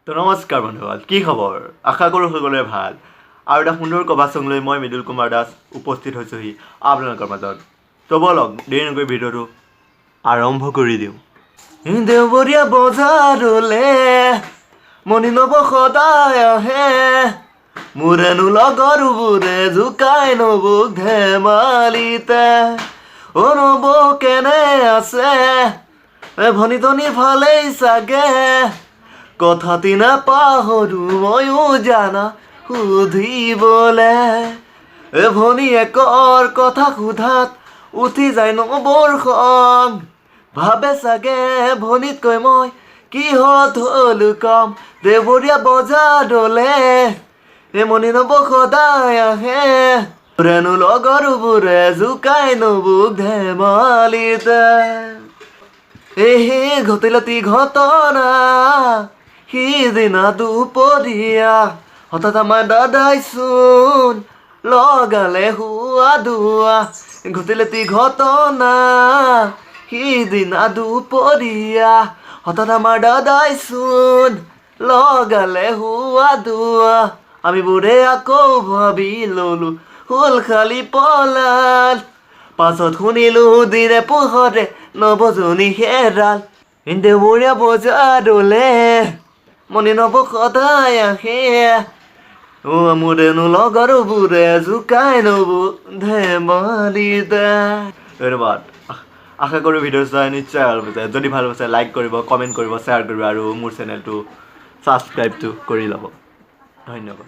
তো নমস্কাৰ বন্ধুসকল, কি খবৰ? আশা কৰোঁ সকলোৰে ভাল। আৰু এটা সুন্দৰ কভাৰ ছং লৈ মই মৃদুল কুমাৰ দাস উপস্থিত হৈছোহি আপোনালোকৰ মাজত। তো বলক দেৰি নকৰি ভিডিঅ'টো আৰম্ভ কৰি দিওঁ। দেওবৰীয়া বজাৰলে মনি নব সদায় আহে, মোৰেনো লগৰবোৰে জোকাই নবুক ধেমালিতে। অ' নব কেনে আছে? ভনীজনী ভালেই চাগে, কথাটি নাপাহৰো ময়ো জানা সুধিবলে। ভনীয়েকৰ কথা সোধাত উঠি যায় নবৰ খং, ভাবে চাগে ভনীতকৈ মই কিহত হলো কম। দেওবৰীয়া বজাৰলে মনি নব সদায় আহে, মোৰেনো লগৰবোৰে জোকাই নবুক ধেমালিতে। ঘটিলতি ঘটনা সিদিনা দুপৰীয়া, হঠাৎ আমাৰ দাদাই চোন লগালে হুৱা দুৱা। ঘটিলতি ঘটনা সিদিনা দুপৰীয়া, হঠাৎ আমাৰ দাদাই চোন লগালে হুৱা দুৱা। আমি বোৰে আকৌ ভাবি ললো হ'ল খালি পলাল, পাছত শুনিলো দিনে পোহৰে নবজনী হেৰাল। দেওবৰীয়া বজাৰলে মনি নব সদায় আহে, মোৰেনো লগৰবোৰে জোকাই নবুক ধেমালিতে। ধন্যবাদ। আশা কৰোঁ ভিডিঅ' চাই নিশ্চয় ভাল পাইছে। যদি ভাল পাইছে লাইক কৰিব, কমেণ্ট কৰিব, শ্বেয়াৰ কৰিব আৰু মোৰ চেনেলটো ছাবস্ক্ৰাইবটো কৰি ল'ব। ধন্যবাদ।